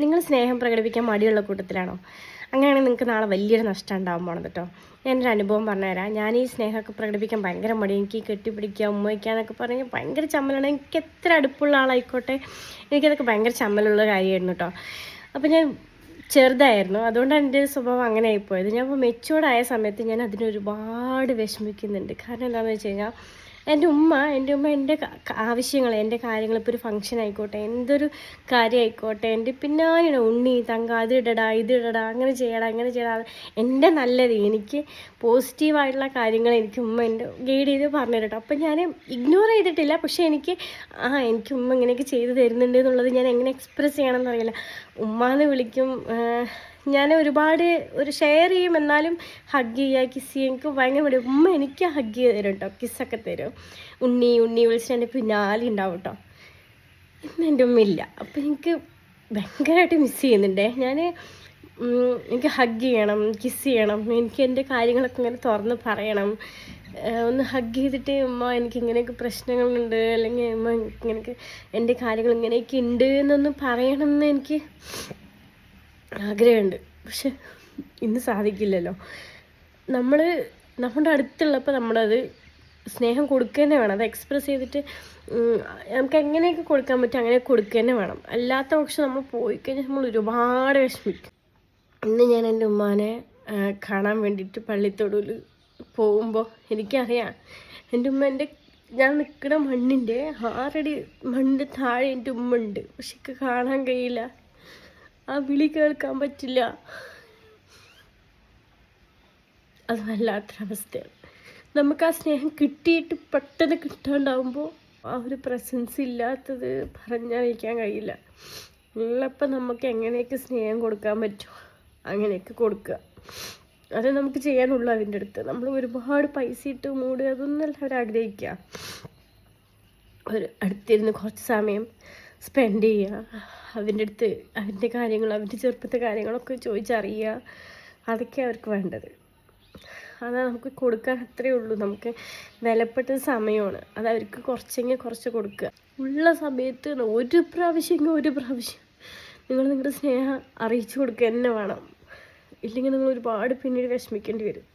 നിങ്ങൾ സ്നേഹം പ്രകടിപ്പിക്കാൻ മടിയുള്ള കൂട്ടത്തിലാണോ? അങ്ങനെയാണെങ്കിൽ നിങ്ങൾക്ക് നാളെ വലിയൊരു നഷ്ടം ഉണ്ടാകാൻ പോണത് കേട്ടോ. ഞാനൊരു അനുഭവം പറഞ്ഞുതരാം. ഞാൻ ഈ സ്നേഹമൊക്കെ പ്രകടിപ്പിക്കാൻ ഭയങ്കര മടി. എനിക്ക് കെട്ടിപ്പിടിക്കുക, ഉമ്മ വയ്ക്കുക എന്നൊക്കെ പറഞ്ഞ് ഭയങ്കര ചമ്മലാണ്. എനിക്ക് എത്ര അടുപ്പുള്ള ആളായിക്കോട്ടെ, എനിക്കതൊക്കെ ഭയങ്കര ചമ്മലുള്ള കാര്യമായിരുന്നു കേട്ടോ. അപ്പോൾ ഞാൻ ചെറുതായിരുന്നു, അതുകൊണ്ടാണ് എൻ്റെ സ്വഭാവം അങ്ങനെ ആയിപ്പോയത്. ഞാൻ ഇപ്പോൾ മെച്ചൂർഡായ സമയത്ത് ഞാൻ അതിനൊരുപാട് വിഷമിക്കുന്നുണ്ട്. കാരണം എന്താണെന്ന് വെച്ച് കഴിഞ്ഞാൽ എൻ്റെ ഉമ്മ എൻ്റെ ആവശ്യങ്ങൾ, എൻ്റെ കാര്യങ്ങൾ, ഇപ്പോൾ ഒരു ഫംഗ്ഷൻ ആയിക്കോട്ടെ, എന്തൊരു കാര്യം ആയിക്കോട്ടെ, എൻ്റെ പിന്നാലെയാണ് ഉണ്ണി തങ്ക അതിടടാ ഇതിടടാ, അങ്ങനെ ചെയ്യടാ ഇങ്ങനെ ചെയ്യടാ, എൻ്റെ നല്ലത്, എനിക്ക് പോസിറ്റീവായിട്ടുള്ള കാര്യങ്ങൾ എനിക്ക് ഉമ്മ എൻ്റെ ഗൈഡ് ചെയ്ത് പറഞ്ഞു തരട്ടോ. അപ്പം ഞാൻ ഇഗ്നോർ ചെയ്തിട്ടില്ല. പക്ഷേ എനിക്ക് ഉമ്മ ഇങ്ങനെയൊക്കെ ചെയ്ത് തരുന്നുണ്ട് എന്നുള്ളത് ഞാൻ എങ്ങനെ എക്സ്പ്രസ് ചെയ്യണമെന്ന് അറിയില്ല. ഉമ്മാന്ന് വിളിക്കും, ഞാൻ ഒരുപാട് ഷെയർ ചെയ്യും, എന്നാലും ഹഗ് ചെയ്യുക, കിസ് ചെയ്യുക എനിക്ക് ഭയങ്കര മടി. ഉമ്മ എനിക്ക് ഹഗ് ചെയ്ത് തരും കേട്ടോ, കിസ്സൊക്കെ തരും. ഉണ്ണി വിളിച്ചിട്ട് എൻ്റെ പിന്നാലെ ഉണ്ടാവും കേട്ടോ. ഇന്ന് എൻ്റെ ഉമ്മ ഇല്ല. അപ്പം എനിക്ക് ഭയങ്കരമായിട്ട് മിസ് ചെയ്യുന്നുണ്ടേ. എനിക്ക് ഹഗ് ചെയ്യണം, കിസ് ചെയ്യണം, എനിക്ക് എൻ്റെ കാര്യങ്ങളൊക്കെ ഇങ്ങനെ തുറന്ന് പറയണം. ഒന്ന് ഹഗ് ചെയ്തിട്ട് ഉമ്മ എനിക്ക് ഇങ്ങനെയൊക്കെ പ്രശ്നങ്ങളുണ്ട്, അല്ലെങ്കിൽ ഉമ്മ ഇങ്ങനെയൊക്കെ എൻ്റെ കാര്യങ്ങൾ ഇങ്ങനെയൊക്കെ ഉണ്ട് എന്നൊന്ന് പറയണമെന്ന് എനിക്ക് ആഗ്രഹമുണ്ട്. പക്ഷെ ഇന്ന് സാധിക്കില്ലല്ലോ. നമ്മുടെ അടുത്തുള്ളപ്പോൾ നമ്മളത് സ്നേഹം കൊടുക്കുക തന്നെ വേണം. അത് എക്സ്പ്രസ് ചെയ്തിട്ട് നമുക്ക് എങ്ങനെയൊക്കെ കൊടുക്കാൻ പറ്റും അങ്ങനെ കൊടുക്കുക തന്നെ വേണം. അല്ലാത്ത പക്ഷെ നമ്മൾ പോയി കഴിഞ്ഞാൽ നമ്മൾ ഒരുപാട് വിഷമിക്കും. ഇന്ന് ഞാൻ എൻ്റെ ഉമ്മാനെ കാണാൻ വേണ്ടിയിട്ട് പള്ളിത്തൊടുവിൽ പോകുമ്പോൾ എനിക്കറിയാം എൻ്റെ ഉമ്മ ഞാൻ നിൽക്കുന്ന മണ്ണിൻ്റെ 6 അടി മണ്ണിൻ്റെ താഴെ എൻ്റെ ഉമ്മ ഉണ്ട്. പക്ഷെ എനിക്ക് കാണാൻ കഴിയില്ല, ആ വിളി കേൾക്കാൻ പറ്റില്ല. അത് വല്ലാത്തൊരവസ്ഥയാണ്. നമുക്ക് ആ സ്നേഹം കിട്ടിയിട്ട് പെട്ടെന്ന് കിട്ടാണ്ടാവുമ്പോൾ ആ ഒരു പ്രസൻസ് ഇല്ലാത്തത് പറഞ്ഞറിയിക്കാൻ കഴിയില്ല. ഉള്ളപ്പോൾ നമുക്ക് എങ്ങനെയൊക്കെ സ്നേഹം കൊടുക്കാൻ പറ്റുമോ അങ്ങനെയൊക്കെ കൊടുക്കുക. അത് നമുക്ക് ചെയ്യാനുള്ളൂ. അതിൻ്റെ അടുത്ത് നമ്മൾ ഒരുപാട് പൈസ ഇട്ട് മൂടുക അതൊന്നല്ല അവരാഗ്രഹിക്കുക. അടുത്തിരുന്ന് കുറച്ച് സമയം സ്പെൻഡ് ചെയ്യുക, അവൻ്റെ അടുത്ത് അവൻ്റെ കാര്യങ്ങൾ, അവൻ്റെ ചെറുപ്പത്തെ കാര്യങ്ങളൊക്കെ ചോദിച്ചറിയുക, അതൊക്കെ അവർക്ക് വേണ്ടത്. അതാ നമുക്ക് കൊടുക്കാൻ അത്രയേ ഉള്ളൂ. നമുക്ക് വിലപ്പെട്ട സമയമാണ്, അത് അവർക്ക് കുറച്ചെങ്കിൽ കുറച്ച് കൊടുക്കുക. ഉള്ള സമയത്ത് ഒരു പ്രാവശ്യം നിങ്ങൾ നിങ്ങളുടെ സ്നേഹം അറിയിച്ചു കൊടുക്കുക തന്നെ വേണം. ഇല്ലെങ്കിൽ നിങ്ങൾ ഒരുപാട് പിന്നീട് വിഷമിക്കേണ്ടി വരും.